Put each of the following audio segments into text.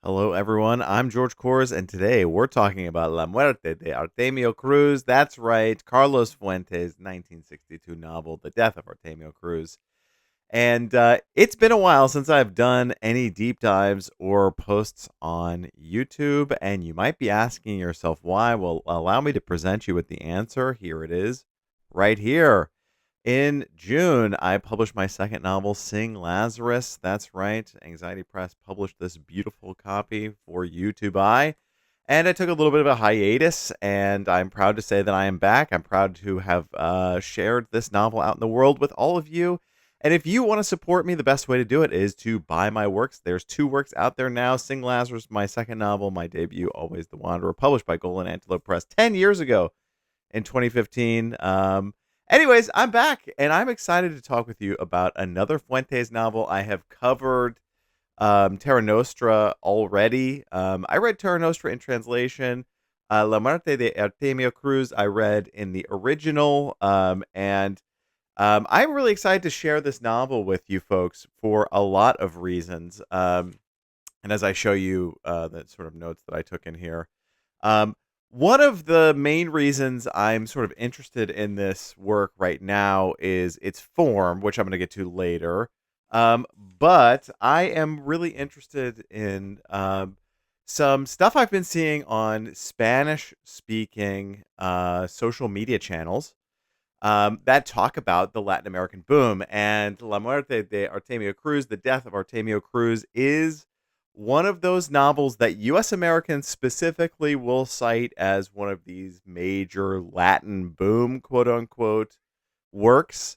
Hello, everyone. I'm George Kors, and today we're talking about La Muerte de Artemio Cruz. That's right, Carlos Fuentes' 1962 novel, The Death of Artemio Cruz. And it's been a while since I've done any deep dives or posts on YouTube, and you might be asking yourself why. Well, allow me to present you with the answer. Here it is, right here. In June, I published my second novel, Sing Lazarus. That's right. Anxiety Press published this beautiful copy for you to buy. And I took a little bit of a hiatus, and I'm proud to say that I am back. I'm proud to have shared this novel out in the world with all of you. And if you want to support me, the best way to do it is to buy my works. There's two works out there now. Sing Lazarus, my second novel, my debut, Always the Wanderer, published by Golden Antelope Press 10 years ago in 2015. Anyways, I'm back, and I'm excited to talk with you about another Fuentes novel. I have covered Terra Nostra already. I read Terra Nostra in translation. La Muerte de Artemio Cruz I read in the original, and I'm really excited to share this novel with you folks for a lot of reasons. And as I show you the sort of notes that I took in here, um, one of the main reasons I'm sort of interested in this work right now is its form, which I'm going to get to later. But I am really interested in some stuff I've been seeing on Spanish speaking social media channels that talk about the Latin American boom. And La Muerte de Artemio Cruz, The Death of Artemio Cruz, is one of those novels that U.S. Americans specifically will cite as one of these major Latin boom, quote unquote, works.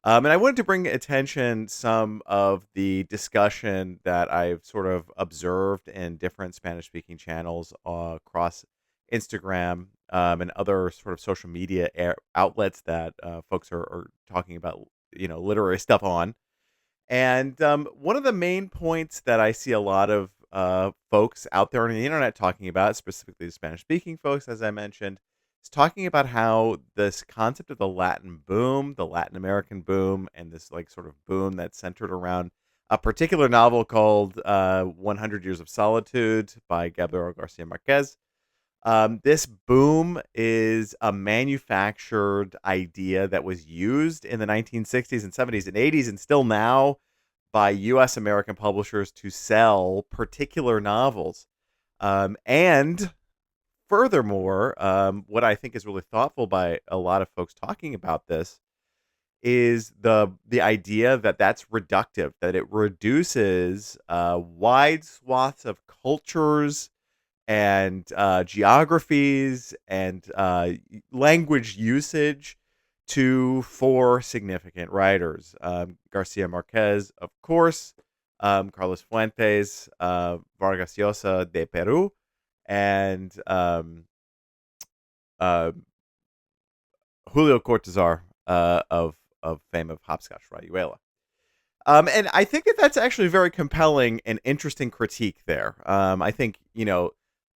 And I wanted to bring attention some of the discussion that I've sort of observed in different Spanish speaking channels across Instagram and other sort of social media outlets that folks are talking about, literary stuff on. And one of the main points that I see a lot of folks out there on the internet talking about, specifically the Spanish speaking folks, as I mentioned, is talking about how this concept of the Latin boom, the Latin American boom, and this like sort of boom that's centered around a particular novel called 100 Years of Solitude by Gabriel Garcia Marquez. This boom is a manufactured idea that was used in the 1960s and 70s and 80s and still now by US American publishers to sell particular novels. And furthermore, what I think is really thoughtful by a lot of folks talking about this is the idea that that's reductive, that it reduces wide swaths of cultures and geographies and language usage to four significant writers: Garcia Marquez, of course, Carlos Fuentes, Vargas Llosa de Peru, and uh, Julio Cortázar of fame of Hopscotch Rayuela. And I think that that's actually very compelling and interesting critique there. I think,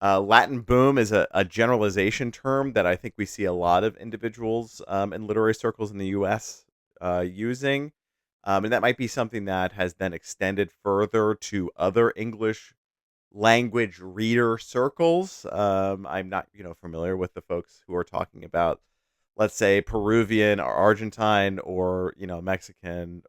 Latin boom is a generalization term that I think we see a lot of individuals in literary circles in the U.S. Using. And that might be something that has then extended further to other English language reader circles. I'm not, familiar with the folks who are talking about, let's say, Peruvian or Argentine or, Mexican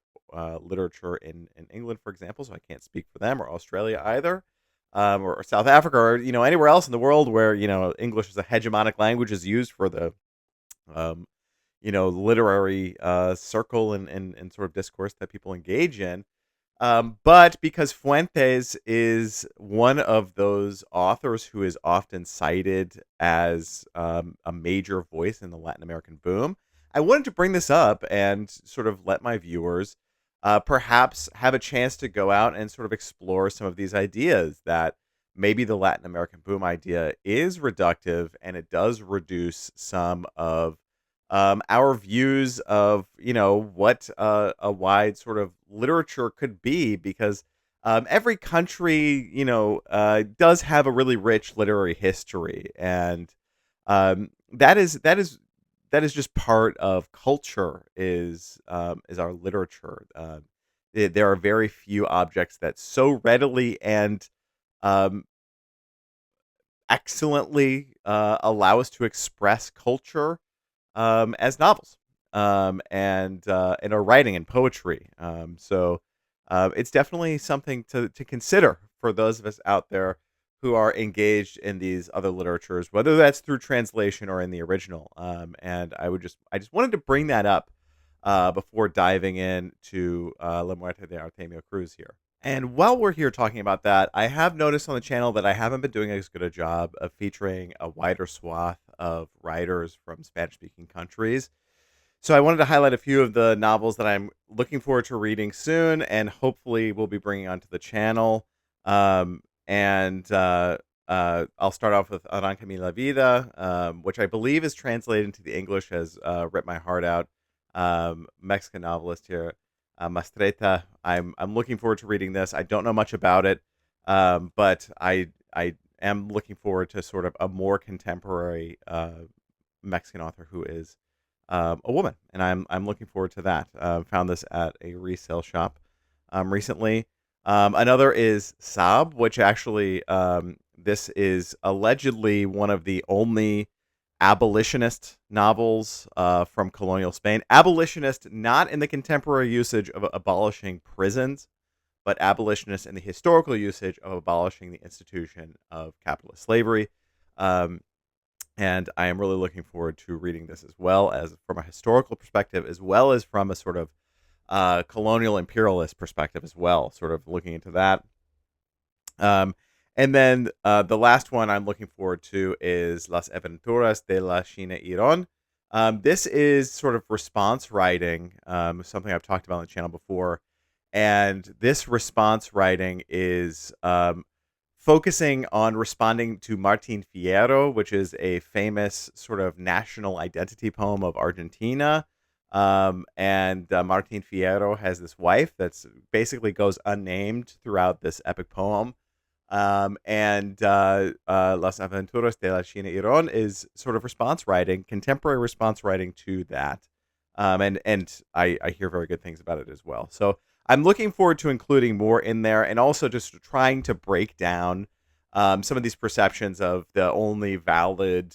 literature in England, for example. So I can't speak for them, or Australia either, or South Africa, or anywhere else in the world where English as a hegemonic language is used for the um, literary circle and sort of discourse that people engage in. But because Fuentes is one of those authors who is often cited as a major voice in the Latin American boom, I wanted to bring this up and sort of let my viewers perhaps have a chance to go out and sort of explore some of these ideas that maybe the Latin American boom idea is reductive and it does reduce some of our views of what a wide sort of literature could be, because every country does have a really rich literary history, and that is just part of culture, is our literature. There are very few objects that so readily and um, excellently allow us to express culture as novels, and our writing and poetry. It's definitely something to consider for those of us out there who are engaged in these other literatures, whether that's through translation or in the original. And I just wanted to bring that up before diving into La Muerte de Artemio Cruz here. And while we're here talking about that, I have noticed on the channel that I haven't been doing as good a job of featuring a wider swath of writers from Spanish speaking countries. So I wanted to highlight a few of the novels that I'm looking forward to reading soon, and hopefully we'll be bringing onto the channel. And I'll start off with Arranca mi la vida, which I believe is translated into the English as "Rip My Heart Out." Mexican novelist here, Mastreta. I'm looking forward to reading this. I don't know much about it, but I am looking forward to sort of a more contemporary Mexican author who is a woman, and I'm looking forward to that. Found this at a resale shop recently. Another is Saab, which actually this is allegedly one of the only abolitionist novels from colonial Spain. Abolitionist, not in the contemporary usage of abolishing prisons, but abolitionist in the historical usage of abolishing the institution of capitalist slavery. Um, and I am really looking forward to reading this as well as from a historical perspective, as well as from a sort of colonial imperialist perspective as well, sort of looking into that. Um, and then the last one I'm looking forward to is Las Aventuras de la China Iron. This is sort of response writing, something I've talked about on the channel before. And this response writing is focusing on responding to Martin Fierro, which is a famous sort of national identity poem of Argentina. And Martin Fierro has this wife that's basically goes unnamed throughout this epic poem. Las Aventuras de la China Iron is sort of response writing, contemporary response writing to that. And I hear very good things about it as well. So I'm looking forward to including more in there, and also just trying to break down some of these perceptions of the only valid,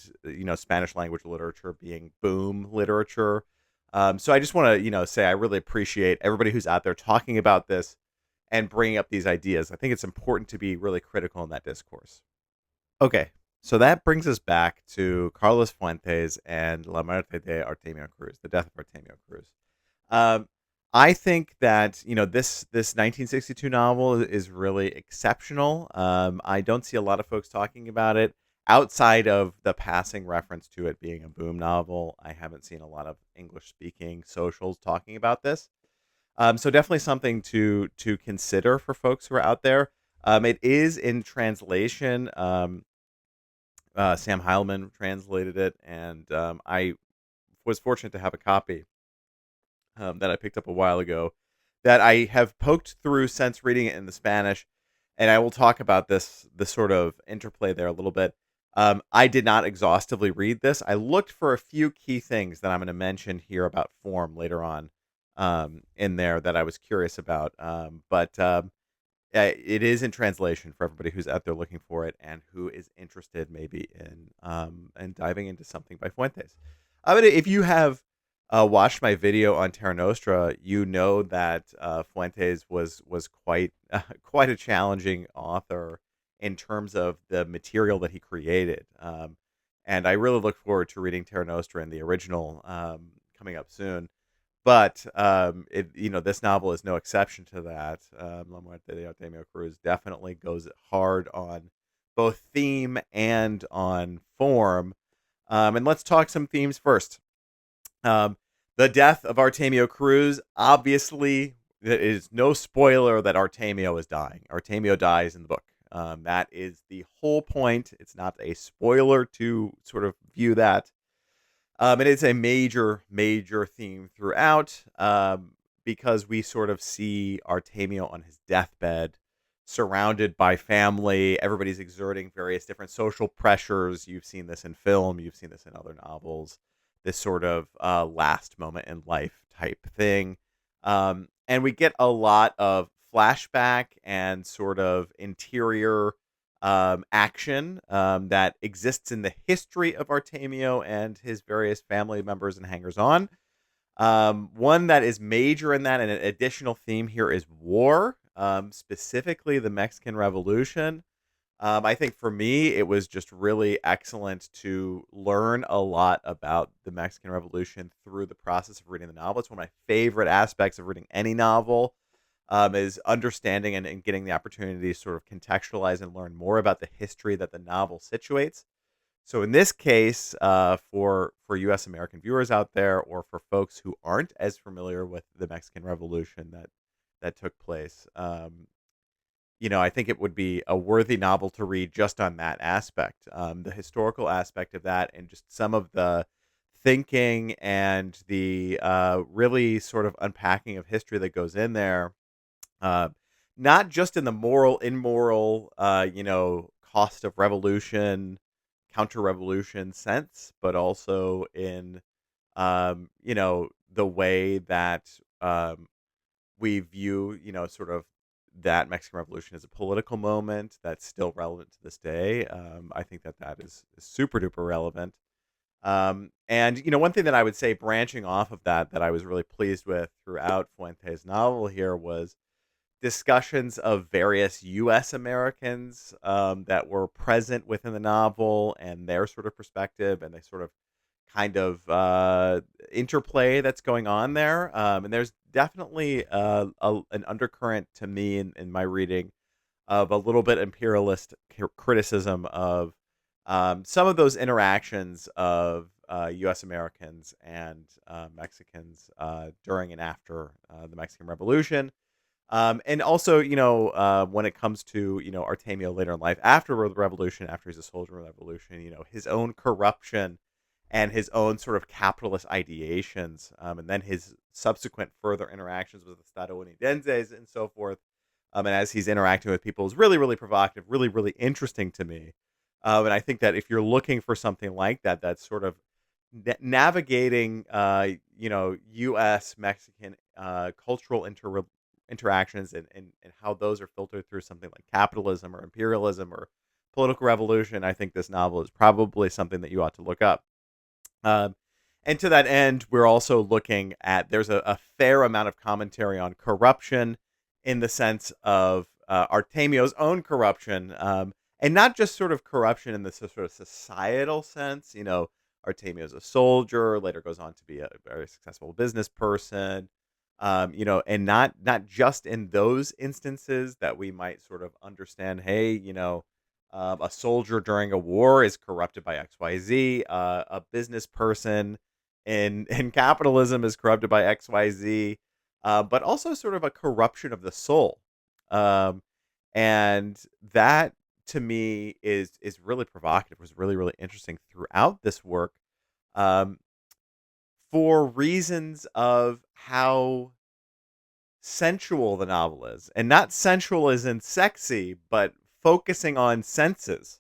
Spanish language literature being boom literature. So I just want to, say I really appreciate everybody who's out there talking about this and bringing up these ideas. I think it's important to be really critical in that discourse. Okay, so that brings us back to Carlos Fuentes and La Muerte de Artemio Cruz, the death of Artemio Cruz. Um, I think that this 1962 novel is really exceptional. I don't see a lot of folks talking about it outside of the passing reference to it being a boom novel. I haven't seen a lot of English speaking socials talking about this. So definitely something to consider for folks who are out there. It is in translation. Sam Heilman translated it, and I was fortunate to have a copy that I picked up a while ago that I have poked through since reading it in the Spanish, and I will talk about the sort of interplay there a little bit. I did not exhaustively read this. I looked for a few key things that I'm going to mention here about form later on in there that I was curious about. But it is in translation for everybody who's out there looking for it and who is interested maybe in and diving into something by Fuentes. I mean, if you have watched my video on Terra Nostra, you know that Fuentes was quite quite a challenging author in terms of the material that he created. And I really look forward to reading Terra Nostra in the original coming up soon. But this novel is no exception to that. La Muerte de Artemio Cruz definitely goes hard on both theme and on form. And let's talk some themes first. Um, the death of Artemio Cruz, obviously, it is no spoiler that Artemio is dying. Artemio dies in the book. That is the whole point. It's not a spoiler to sort of view that. And it's a major, major theme throughout because we sort of see Artemio on his deathbed, surrounded by family. Everybody's exerting various different social pressures. You've seen this in film, you've seen this in other novels, this sort of last moment in life type thing. And we get a lot of flashback and sort of interior action that exists in the history of Artemio and his various family members and hangers on. One that is major in that, and an additional theme here is war, specifically the Mexican Revolution. I think for me, it was just really excellent to learn a lot about the Mexican Revolution through the process of reading the novel. It's one of my favorite aspects of reading any novel, is understanding and getting the opportunity to sort of contextualize and learn more about the history that the novel situates. So in this case, for U.S. American viewers out there, or for folks who aren't as familiar with the Mexican Revolution that took place, I think it would be a worthy novel to read just on that aspect, the historical aspect of that, and just some of the thinking and the really sort of unpacking of history that goes in there. Uh, Not just in the moral, immoral, cost of revolution, counter revolution sense, but also in, the way that we view, sort of that Mexican Revolution as a political moment that's still relevant to this day. I think that is super duper relevant. And one thing that I would say, branching off of that I was really pleased with throughout Fuentes' novel here, was discussions of various U.S. Americans that were present within the novel and their sort of perspective, and they sort of kind of interplay that's going on there. And there's definitely an undercurrent to me in my reading of a little bit imperialist criticism of some of those interactions of U.S. Americans and Mexicans during and after the Mexican Revolution. And also, when it comes to, Artemio later in life, after the revolution, after he's a soldier in the revolution, his own corruption and his own sort of capitalist ideations, and then his subsequent further interactions with the estadounidenses and so forth. And as he's interacting with people, is really, really provocative, really, really interesting to me. And I think that if you're looking for something like that, that's sort of navigating, U.S. Mexican cultural interactions, and how those are filtered through something like capitalism or imperialism or political revolution, I think this novel is probably something that you ought to look up. Um, and to that end, we're also looking at, there's a fair amount of commentary on corruption, in the sense of Artemio's own corruption, and not just sort of corruption in the sort of societal sense. Artemio's a soldier, later goes on to be a very successful business person, and not just in those instances that we might sort of understand. Hey, a soldier during a war is corrupted by X, Y, Z. A business person in capitalism is corrupted by X, Y, Z. But also sort of a corruption of the soul, um, and that to me is really provocative. Was really, really interesting throughout this work. Um, for reasons of how sensual the novel is, and not sensual as in sexy, but focusing on senses.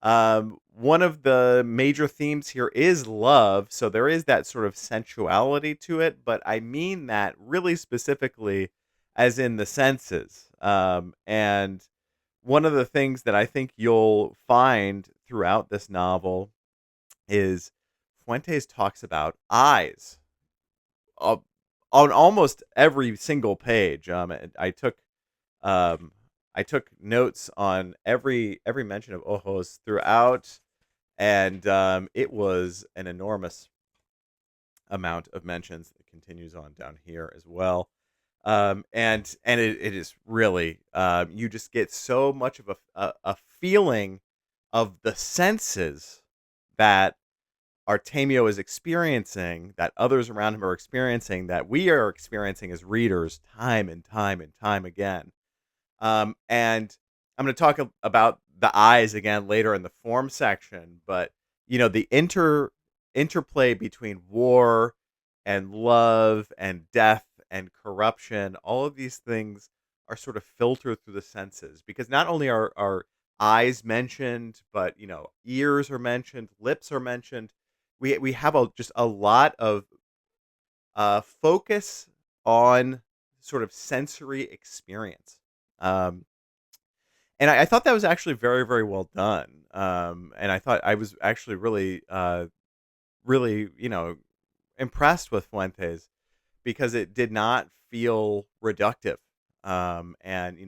One of the major themes here is love, so there is that sort of sensuality to it, but I mean that really specifically as in the senses. And one of the things that I think you'll find throughout this novel is Fuentes talks about eyes, uh, on almost every single page. And um, I took notes on every mention of ojos throughout, and it was an enormous amount of mentions that continues on down here as well. And it is really, you just get so much of a feeling of the senses that Artemio is experiencing, that others around him are experiencing, that we are experiencing as readers time and time and time again. And I'm going to talk about the eyes again later in the form section, but the interplay between war and love and death and corruption, all of these things are sort of filtered through the senses, because not only are eyes mentioned, but ears are mentioned, lips are mentioned. We have just a lot of focus on sort of sensory experience. Um, And I thought that was actually very, very well done. And I thought I was actually really, really, impressed with Fuentes because it did not feel reductive. And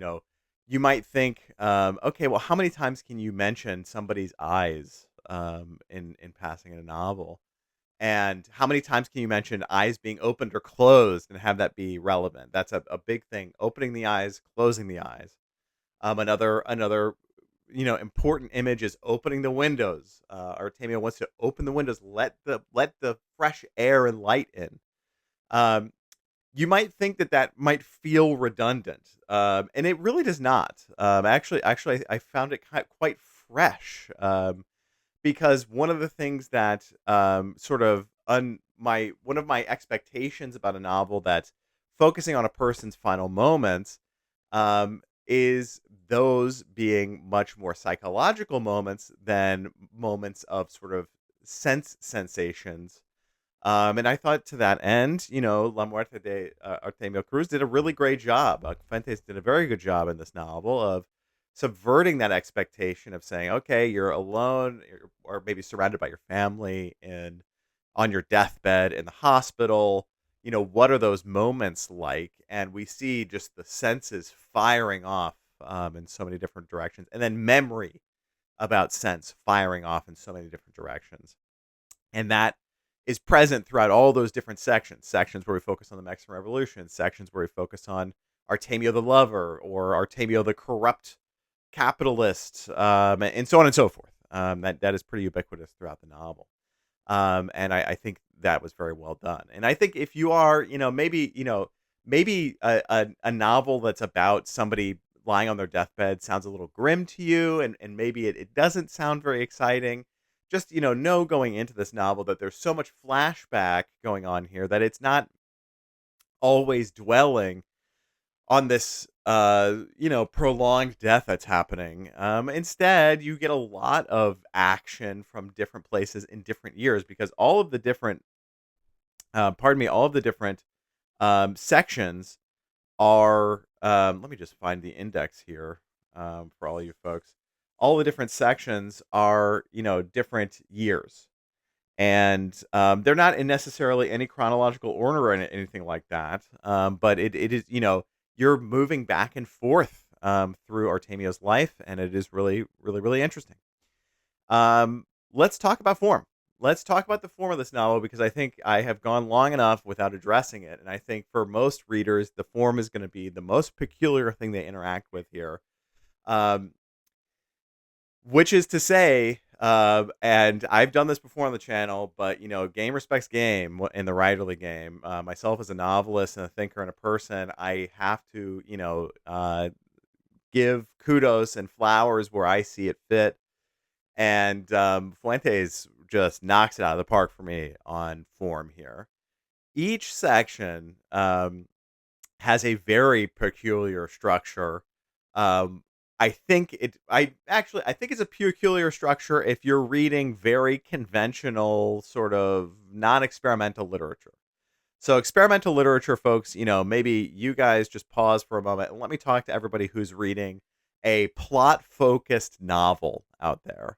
you might think, okay, well, how many times can you mention somebody's eyes in passing in a novel? And how many times can you mention eyes being opened or closed and have that be relevant? That's a big thing. Opening the eyes, closing the eyes. Another important image is opening the windows. Artemio wants to open the windows, let the fresh air and light in. Um, you might think that that might feel redundant, and it really does not. Actually, I found it quite fresh. Because one of the things that sort of my one of my expectations about a novel that's focusing on a person's final moments is those being much more psychological moments than moments of sort of sensations. And I thought to that end, La Muerte de Artemio Cruz did a really great job. Fuentes did a very good job in this novel of subverting that expectation of saying, okay, you're alone or maybe surrounded by your family and on your deathbed in the hospital. What are those moments like? And we see just the senses firing off in so many different directions, and then memory about sense firing off in so many different directions. And that is present throughout all those different sections where we focus on the Mexican Revolution, sections where we focus on Artemio the lover or Artemio the corrupt capitalist, and so on and so forth. That is pretty ubiquitous throughout the novel. And I think that was very well done. And I think if you are, maybe a novel that's about somebody lying on their deathbed sounds a little grim to you, and maybe it doesn't sound very exciting. Just, know going into this novel that there's so much flashback going on here that it's not always dwelling on this prolonged death that's happening. Instead, you get a lot of action from different places in different years because all of the different all of the different sections are let me just find the index here for all you folks. All the different sections are, different years. And they're not in necessarily any chronological order or anything like that. But it is, you're moving back and forth through Artemio's life, and it is really, really, really interesting. Let's talk about form. Let's talk about the form of this novel because I think I have gone long enough without addressing it. And I think for most readers, the form is going to be the most peculiar thing they interact with here. Which is to say, and I've done this before on the channel, but game respects game in the writerly game. Myself as a novelist and a thinker and a person, I have to, give kudos and flowers where I see it fit. And Fuentes just knocks it out of the park for me on form here. Each section has a very peculiar structure. I think it's a peculiar structure if you're reading very conventional, sort of non-experimental literature. So experimental literature, folks, maybe you guys just pause for a moment and let me talk to everybody who's reading a plot-focused novel out there.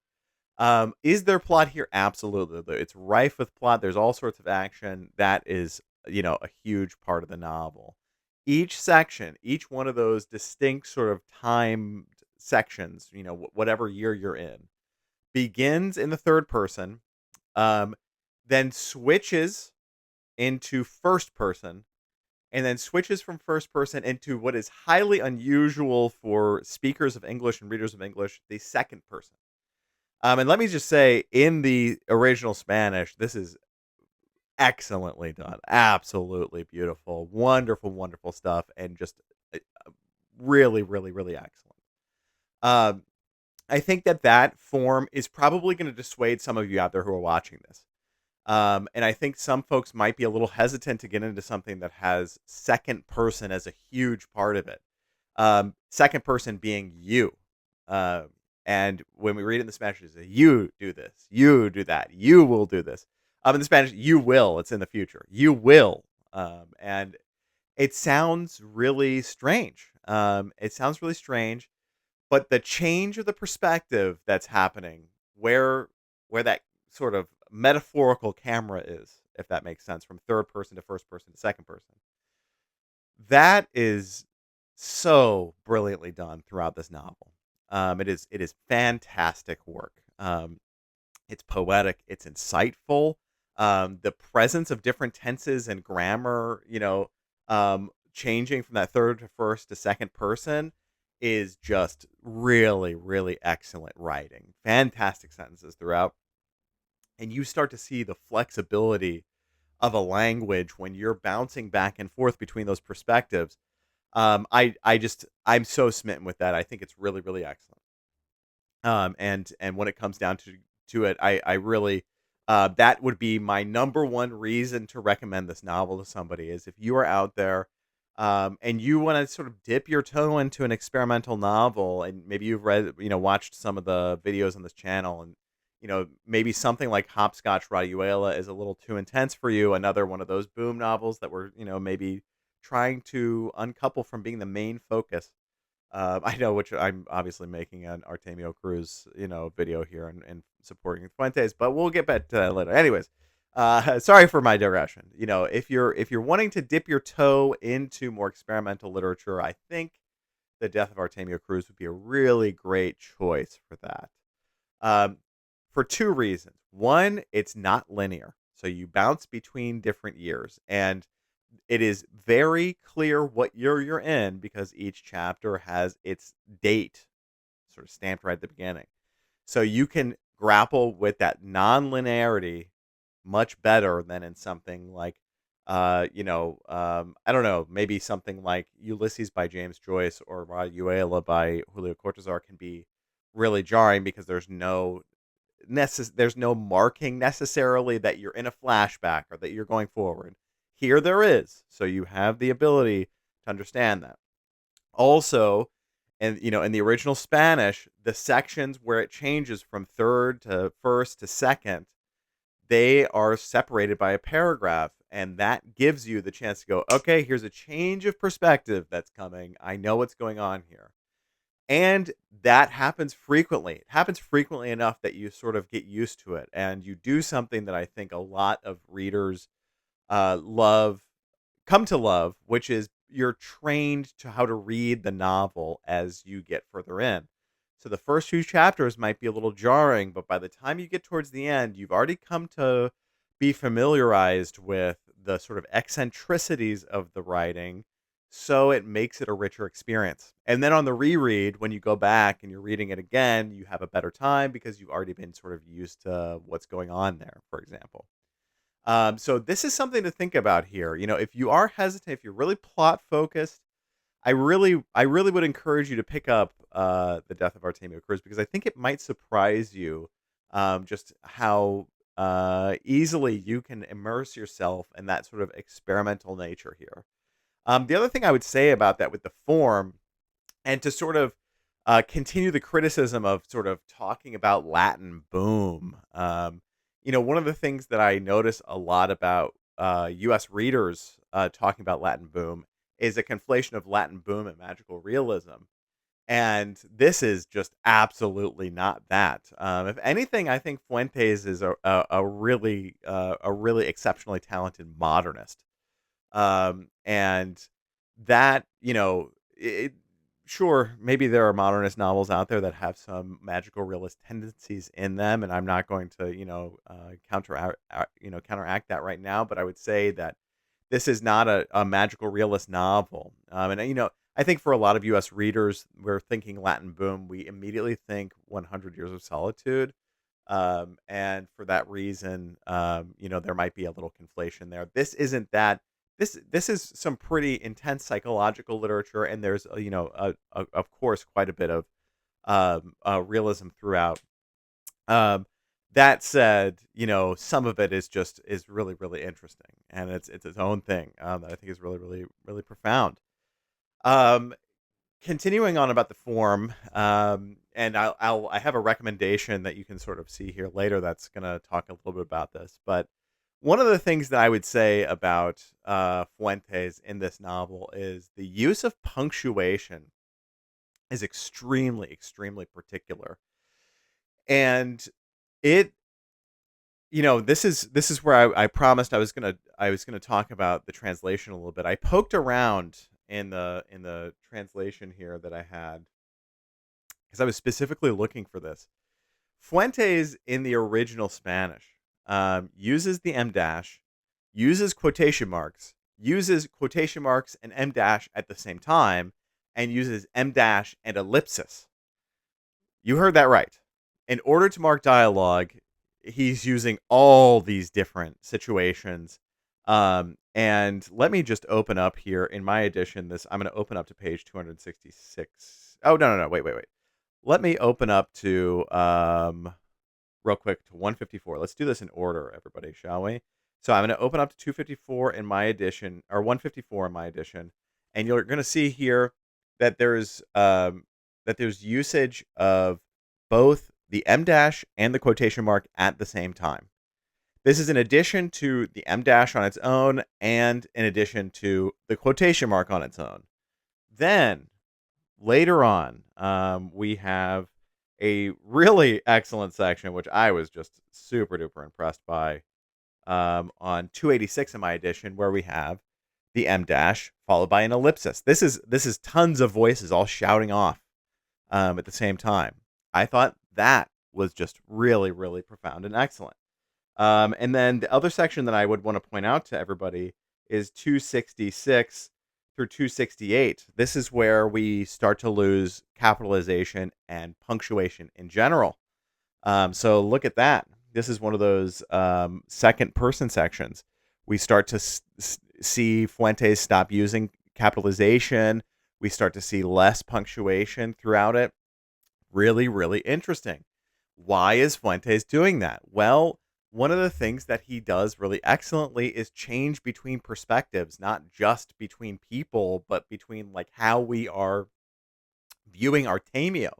Is there plot here? Absolutely. It's rife with plot. There's all sorts of action. That is, a huge part of the novel. Each section, each one of those distinct sort of timed sections, whatever year you're in, begins in the third person, then switches into first person, and then switches from first person into what is highly unusual for speakers of English and readers of English, the second person. And let me just say, in the original Spanish, this is excellently done. Absolutely beautiful. Wonderful, wonderful stuff. And just really, really, really excellent. I think that form is probably going to dissuade some of you out there who are watching this. And I think some folks might be a little hesitant to get into something that has second person as a huge part of it. Second person being you. And when we read it in the Spanish, it's you do this, you do that, you will do this. In the Spanish, you will. It's in the future. You will. And it sounds really strange. It sounds really strange, but the change of the perspective that's happening, where that sort of metaphorical camera is, if that makes sense, from third person to first person to second person, that is so brilliantly done throughout this novel. It is fantastic work. It's poetic. It's insightful. The presence of different tenses and grammar, changing from that third to first to second person is just really, really excellent writing. Fantastic sentences throughout. And you start to see the flexibility of a language when you're bouncing back and forth between those perspectives. I'm so smitten with that. I think it's really, really excellent. And when it comes down to it, I really that would be my number one reason to recommend this novel to somebody is if you are out there and you want to sort of dip your toe into an experimental novel, and maybe you've read, watched some of the videos on this channel, and maybe something like Hopscotch Rayuela is a little too intense for you. Another one of those boom novels that were, maybe trying to uncouple from being the main focus. I know, which I'm obviously making an Artemio Cruz, video here and supporting Fuentes, but we'll get back to that later. Anyways, sorry for my digression. If you're wanting to dip your toe into more experimental literature, I think The Death of Artemio Cruz would be a really great choice for that. Um, for two reasons. One, it's not linear, so you bounce between different years, and it is very clear what year you're in because each chapter has its date sort of stamped right at the beginning. So you can grapple with that non-linearity much better than in something like I don't know, maybe something like Ulysses by James Joyce or Rayuela by Julio Cortázar can be really jarring because there's no marking necessarily that you're in a flashback or that you're going forward. Here there is, so you have the ability to understand that. Also, and in the original Spanish, the sections where it changes from third to first to second, they are separated by a paragraph, and that gives you the chance to go, okay, here's a change of perspective that's coming. I know what's going on here. And that happens frequently. It happens frequently enough that you sort of get used to it, and you do something that I think a lot of readers love come to love, which is you're trained to how to read the novel as you get further in. So the first few chapters might be a little jarring, but by the time you get towards the end, you've already come to be familiarized with the sort of eccentricities of the writing, so it makes it a richer experience. And then on the reread, when you go back and you're reading it again, you have a better time because you've already been sort of used to what's going on there, for example. So this is something to think about here. If you are hesitant, if you're really plot focused, I really would encourage you to pick up The Death of Artemio Cruz because I think it might surprise you just how easily you can immerse yourself in that sort of experimental nature here. The other thing I would say about that with the form, and to sort of continue the criticism of sort of talking about Latin boom. One of the things that I notice a lot about U.S. readers talking about Latin boom is a conflation of Latin boom and magical realism. And this is just absolutely not that. If anything, I think Fuentes is a really exceptionally talented modernist. And that, sure, maybe there are modernist novels out there that have some magical realist tendencies in them, and I'm not going to, counteract that right now. But I would say that this is not a magical realist novel. And I think for a lot of U.S. readers, we're thinking Latin boom. We immediately think 100 Years of Solitude. And for that reason, there might be a little conflation there. This isn't that. This is some pretty intense psychological literature, and there's of course quite a bit of realism throughout. Um, that said, some of it is really, really interesting, and it's its own thing that I think is really, really, really profound. Um, Continuing on about the form, and I have a recommendation that you can sort of see here later that's going to talk a little bit about this. But one of the things that I would say about Fuentes in this novel is the use of punctuation is extremely, extremely particular. And it, this is where I promised I was gonna talk about the translation a little bit. I poked around in the translation here that I had because I was specifically looking for this. Fuentes in the original Spanish uses the M dash, uses quotation marks and M dash at the same time, and uses M dash and ellipsis. You heard that right. In order to mark dialogue, he's using all these different situations. And let me just open up here in my edition. I'm going to open up to page 266. Oh, no, no, no. Wait, wait, wait. Let me open up to real quick to 154. Let's do this in order, everybody, shall we? So I'm going to open up to 254 in my edition, or 154 in my edition, and you're going to see here that there's usage of both the M dash and the quotation mark at the same time. This is in addition to the M dash on its own, and in addition to the quotation mark on its own. Then later on, we have a really excellent section, which I was just super duper impressed by, on 286 in my edition, where we have the M dash followed by an ellipsis. This is tons of voices all shouting off at the same time. I thought that was just really, really profound and excellent. And then the other section that I would want to point out to everybody is 266 through 268. This is where we start to lose capitalization and punctuation in general. So look at that. This is one of those second person sections. We start to see Fuentes stop using capitalization. We start to see less punctuation throughout it. Really, really interesting. Why is Fuentes doing that? Well, one of the things that he does really excellently is change between perspectives, not just between people, but between like how we are viewing Artemio.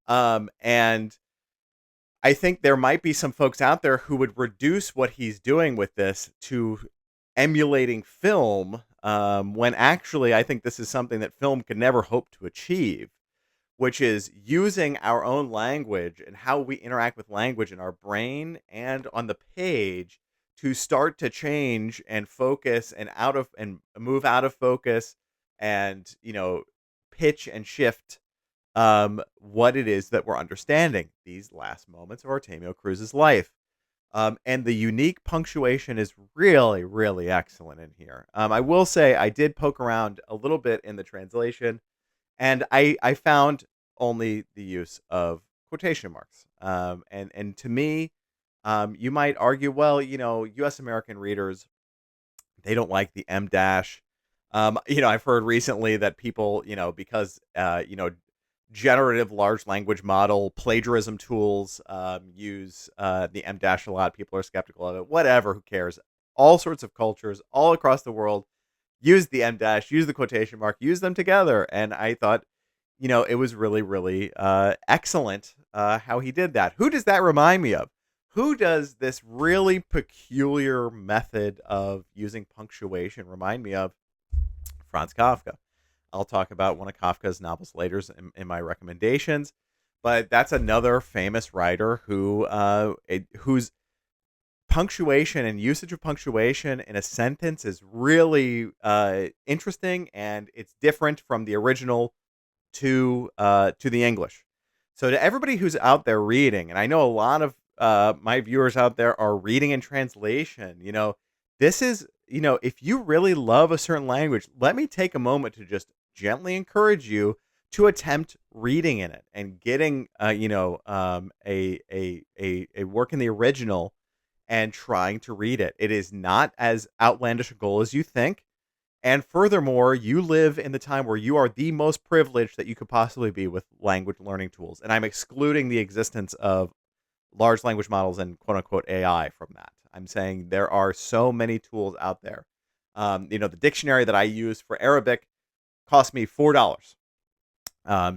And I think there might be some folks out there who would reduce what he's doing with this to emulating film, when actually I think this is something that film could never hope to achieve, which is using our own language and how we interact with language in our brain and on the page to start to change and focus and move out of focus and pitch and shift what it is that we're understanding these last moments of Artemio Cruz's life. And the unique punctuation is really, really excellent in here. I will say I did poke around a little bit in the translation, and I found only the use of quotation marks. And to me, you might argue, well, U.S. American readers, they don't like the M dash. I've heard recently that people, because generative large language model plagiarism tools use the M dash a lot. People are skeptical of it. Whatever, who cares? All sorts of cultures all across the world use the M dash, use the quotation mark, use them together. And I thought, it was really, really excellent how he did that. Who does that remind me of? Who does this really peculiar method of using punctuation remind me of? Franz Kafka. I'll talk about one of Kafka's novels later in my recommendations, but that's another famous writer whose punctuation and usage of punctuation in a sentence is really interesting, and it's different from the original to the English. So to everybody who's out there reading, and I know a lot of my viewers out there are reading in translation, this is, if you really love a certain language, let me take a moment to just gently encourage you to attempt reading in it and getting, a work in the original and trying to read it. It is not as outlandish a goal as you think. And furthermore, you live in the time where you are the most privileged that you could possibly be with language learning tools. And I'm excluding the existence of large language models and quote unquote AI from that. I'm saying there are so many tools out there. The dictionary that I use for Arabic cost me $4.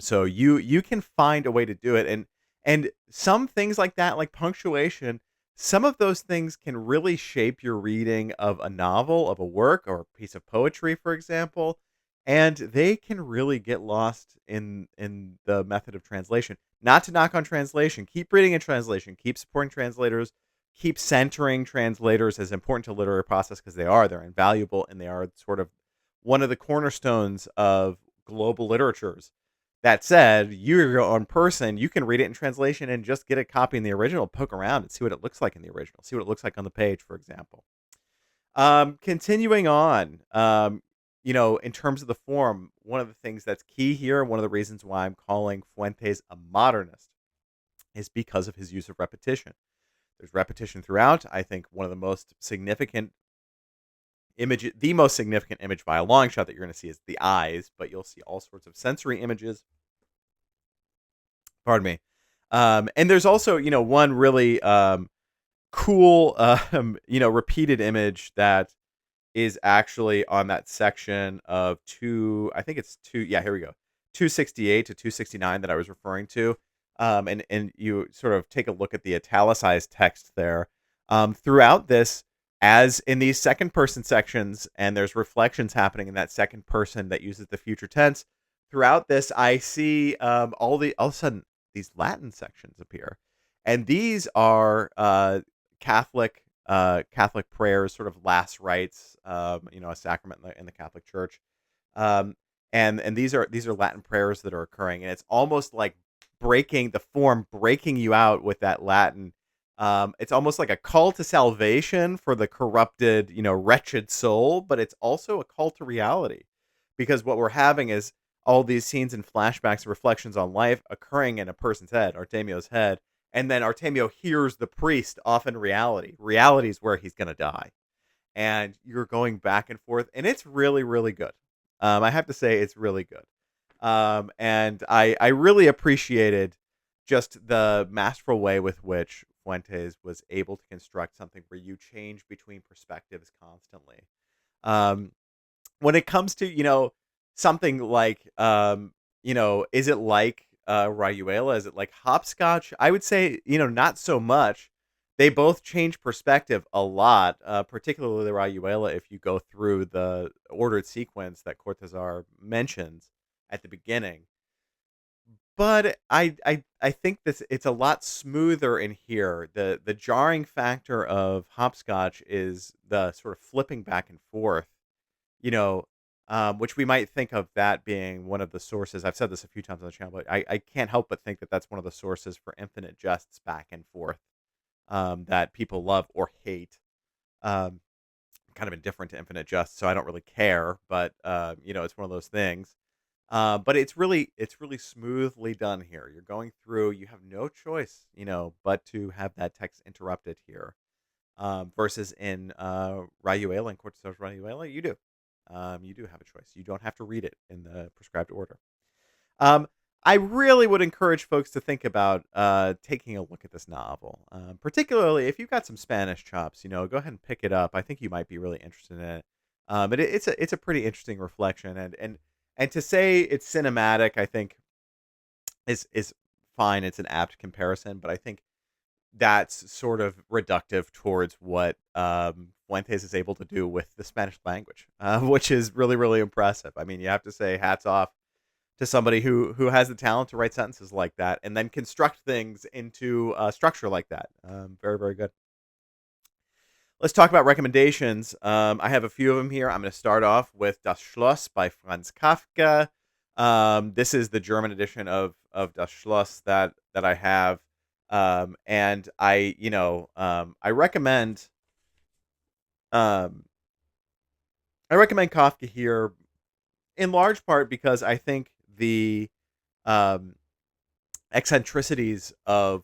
So you can find a way to do it. And some things like that, like punctuation, some of those things can really shape your reading of a novel, of a work, or a piece of poetry, for example. and they can really get lost in the method of translation. Not to knock on translation, keep reading in translation, keep supporting translators, keep centering translators as important to literary process because they're invaluable, and they are sort of one of the cornerstones of global literatures. That said, you're your own person. You can read it in translation and just get a copy in the original, poke around and see what it looks like in the original, see what it looks like on the page, for example. Continuing on, in terms of the form, one of the things that's key here, one of the reasons why I'm calling Fuentes a modernist, is because of his use of repetition. There's repetition throughout. I think one of the most significant the most significant image by a long shot that you're going to see is the eyes, but you'll see all sorts of sensory images. Pardon me. And there's also, one really cool, repeated image that is actually on that section of I think it's yeah, here we go. 268 to 269 that I was referring to. And you sort of take a look at the italicized text there. Throughout this, as in these second person sections, and there's reflections happening in that second person that uses the future tense. Throughout this, I see all of a sudden these Latin sections appear, and these are Catholic prayers, sort of last rites, a sacrament in the Catholic Church, um, and these are Latin prayers that are occurring, and it's almost like breaking the form, breaking you out with that Latin. It's almost like a call to salvation for the corrupted, wretched soul, but it's also a call to reality, because what we're having is all these scenes and flashbacks and reflections on life occurring in a person's head, Artemio's head, and then Artemio hears the priest off in reality. Reality is where he's going to die. And you're going back and forth, and it's really, really good. I have to say, it's really good. And I really appreciated just the masterful way with which Fuentes was able to construct something where you change between perspectives constantly. Um, when it comes to, something like, is it like Rayuela? Is it like hopscotch? I would say, not so much. They both change perspective a lot, particularly the Rayuela if you go through the ordered sequence that Cortázar mentions at the beginning. But I think this it's a lot smoother in here. The jarring factor of hopscotch is the sort of flipping back and forth, you know, which we might think of that being one of the sources. I've said this a few times on the channel, but I can't help but think that that's one of the sources for infinite jests back and forth, that people love or hate. Um, kind of indifferent to infinite jests, so I don't really care. But it's one of those things. But it's really smoothly done here. You're going through, you have no choice, but to have that text interrupted here. Versus in Rayuela and Cortázar's Rayuela, you do. You do have a choice. You don't have to read it in the prescribed order. Um, I really would encourage folks to think about taking a look at this novel, particularly if you've got some Spanish chops. Go ahead and pick it up. I think you might be really interested in it. But it's a pretty interesting reflection, and to say it's cinematic, I think is fine. It's an apt comparison, but I think that's sort of reductive towards what Fuentes is able to do with the Spanish language, which is really, really impressive. I mean, you have to say hats off to somebody who has the talent to write sentences like that and then construct things into a structure like that. Very, very good. Let's talk about recommendations. I have a few of them here. I'm going to start off with Das Schloss by Franz Kafka. This is the German edition of Das Schloss that I have. And I recommend Kafka here in large part because I think the um, eccentricities of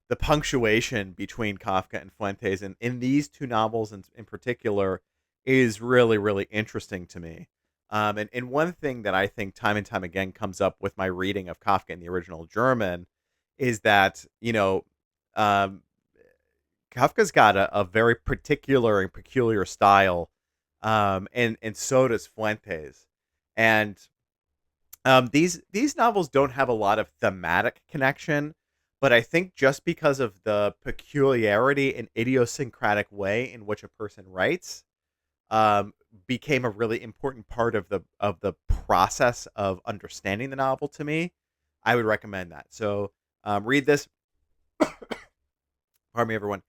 the punctuation between Kafka and Fuentes, and in these two novels in particular, is really, really interesting to me. And one thing that I think time and time again comes up with my reading of Kafka in the original German is that, um, Kafka's got a very particular and peculiar style, and so does Fuentes. And these novels don't have a lot of thematic connection, but I think just because of the peculiarity and idiosyncratic way in which a person writes, um, became a really important part of the process of understanding the novel to me. I would recommend that. So read this. Pardon me, everyone.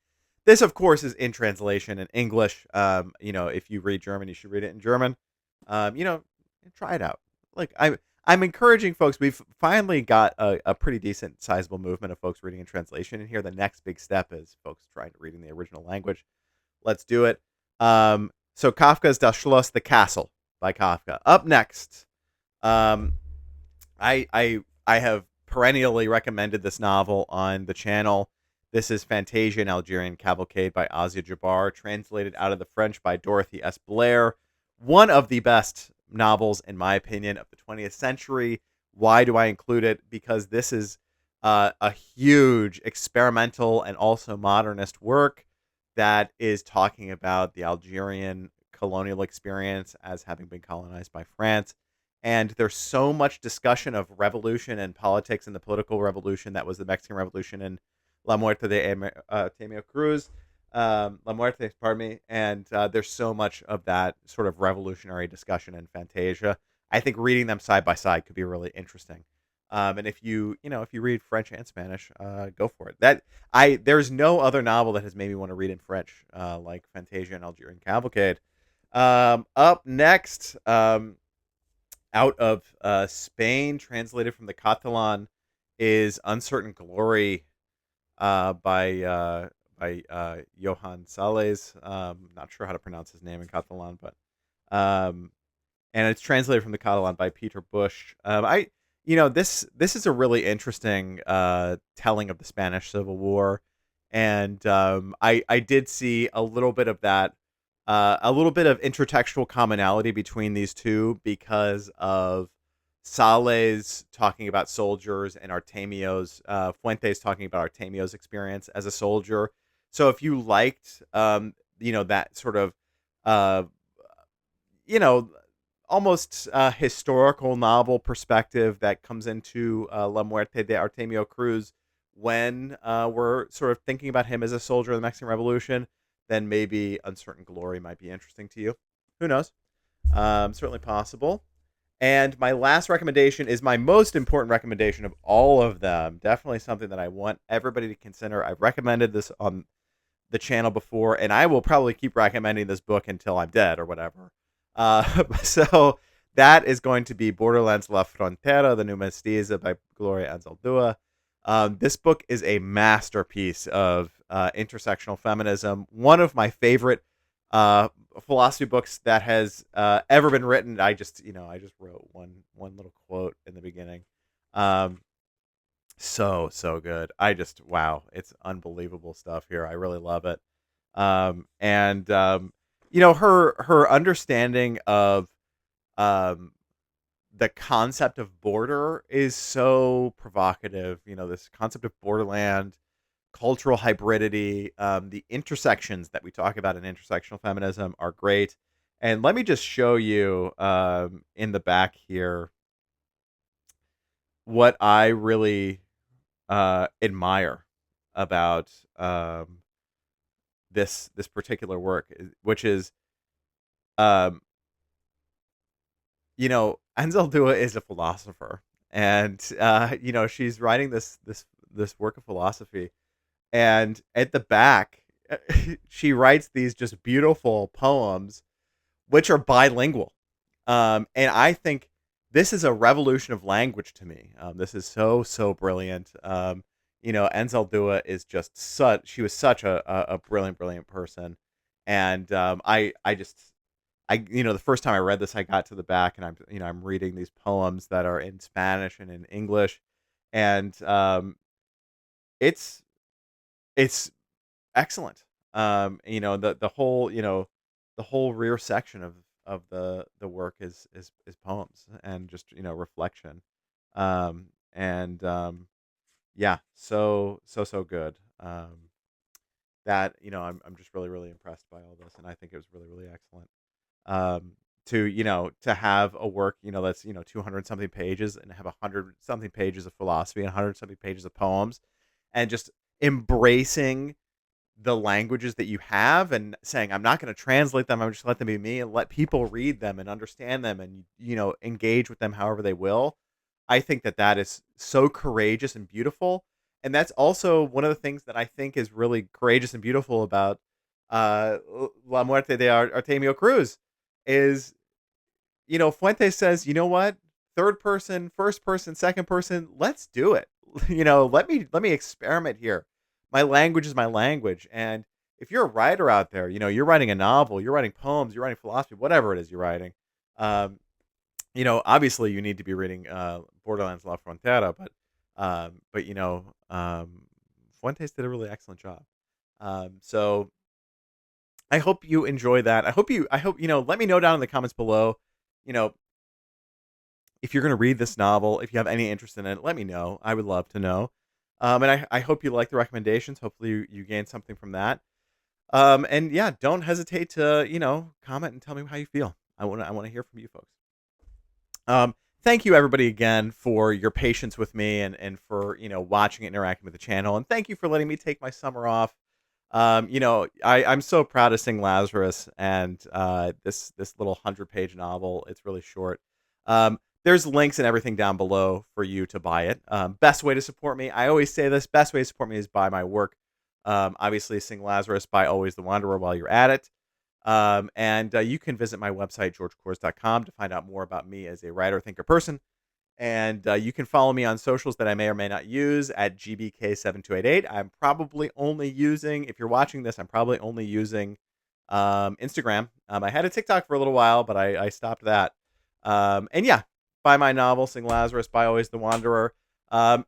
This, of course, is in translation in English. If you read German, you should read it in German. Um, you know, Try it out. Like I'm encouraging folks. We've finally got a pretty decent, sizable movement of folks reading in translation. And here, the next big step is folks trying to read in the original language. Let's do it. So Kafka's Das Schloss, the Castle by Kafka. Up next, um, I have perennially recommended this novel on the channel. This is Fantasia, an Algerian Cavalcade by Asia Jabbar, translated out of the French by Dorothy S. Blair. One of the best novels, in my opinion, of the 20th century. Why do I include it? Because this is a huge experimental and also modernist work that is talking about the Algerian colonial experience as having been colonized by France. And there's so much discussion of revolution and politics and the political revolution that was the Mexican Revolution and La Muerte de Artemio Cruz. La Muerte, pardon me. And there's so much of that sort of revolutionary discussion in Fantasia. I think reading them side by side could be really interesting. And if you read French and Spanish, go for it. There's no other novel that has made me want to read in French, like Fantasia and Algerian Cavalcade. Up next, out of Spain, translated from the Catalan, is Uncertain Glory by Johan Sales. Not sure how to pronounce his name in Catalan, but and it's translated from the Catalan by Peter Bush. This is a really interesting telling of the Spanish Civil War, and I did see a little bit of that, a little bit of intertextual commonality between these two because of Sales talking about soldiers and Artemio's Fuentes talking about Artemio's experience as a soldier. So if you liked, that sort of, uh, you know, almost historical novel perspective that comes into La Muerte de Artemio Cruz when we're sort of thinking about him as a soldier of the Mexican Revolution, then maybe Uncertain Glory might be interesting to you. Who knows? Certainly possible. And my last recommendation is my most important recommendation of all of them. Definitely something that I want everybody to consider. I've recommended this on the channel before, and I will probably keep recommending this book until I'm dead or whatever. So that is going to be Borderlands La Frontera, the New Mestiza by Gloria Anzaldúa. This book is a masterpiece of intersectional feminism. One of my favorite philosophy books that has ever been written. I just wrote one little quote in the beginning. So good. Wow, it's unbelievable stuff here. I really love it. Her understanding of um the concept of border is so provocative. This concept of borderland, cultural hybridity, the intersections that we talk about in intersectional feminism are great. And let me just show you in the back here what I really admire about this particular work, which is um, Anzaldúa is a philosopher, and she's writing this work of philosophy, and at the back, she writes these just beautiful poems, which are bilingual. And I think this is a revolution of language to me. This is so brilliant. Anzaldúa is just she was such a brilliant person, and the first time I read this, I got to the back, and I'm reading these poems that are in Spanish and in English, and it's excellent. The whole rear section of the work is poems and just reflection. And Yeah, so good. That I'm just really impressed by all this, and I think it was really excellent. Um, to have a work that's 200 something pages and have 100 something pages of philosophy and 100 something pages of poems, and just embracing the languages that you have and saying, I'm not going to translate them. I'm just let them be me and let people read them and understand them and, engage with them however they will. I think that that is so courageous and beautiful. And that's also one of the things that I think is really courageous and beautiful about uh, La Muerte de Artemio Cruz is, Fuentes says, you know what? Third person, first person, second person, let's do it. Let me experiment here. My language is my language. And if you're a writer out there, you're writing a novel, you're writing poems, you're writing philosophy, whatever it is you're writing. Um, obviously you need to be reading Borderlands La Frontera, but Fuentes did a really excellent job. So I hope you enjoy that. I hope, let me know down in the comments below, you know, if you're going to read this novel, if you have any interest in it, let me know. I would love to know. And I hope you like the recommendations. Hopefully you gain something from that. And yeah, don't hesitate to, comment and tell me how you feel. I want to hear from you folks. Thank you everybody again for your patience with me and for, watching and interacting with the channel. And thank you for letting me take my summer off. I'm so proud to sing Lazarus and this little 100-page novel. It's really short. There's links and everything down below for you to buy it. Best way to support me, I always say this, best way to support me is buy my work. Obviously, Sing Lazarus by Always the Wanderer while you're at it. And you can visit my website, georgekors.com, to find out more about me as a writer, thinker, person. And you can follow me on socials that I may or may not use at GBK7288. I'm probably only using, if you're watching this, I'm probably only using Instagram. I had a TikTok for a little while, but I stopped that. And yeah, buy my novel, Sing Lazarus by Always the Wanderer.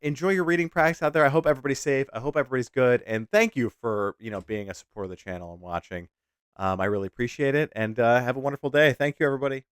Enjoy your reading practice out there. I hope everybody's safe. I hope everybody's good. And thank you for, being a supporter of the channel and watching. I really appreciate it. And have a wonderful day. Thank you, everybody.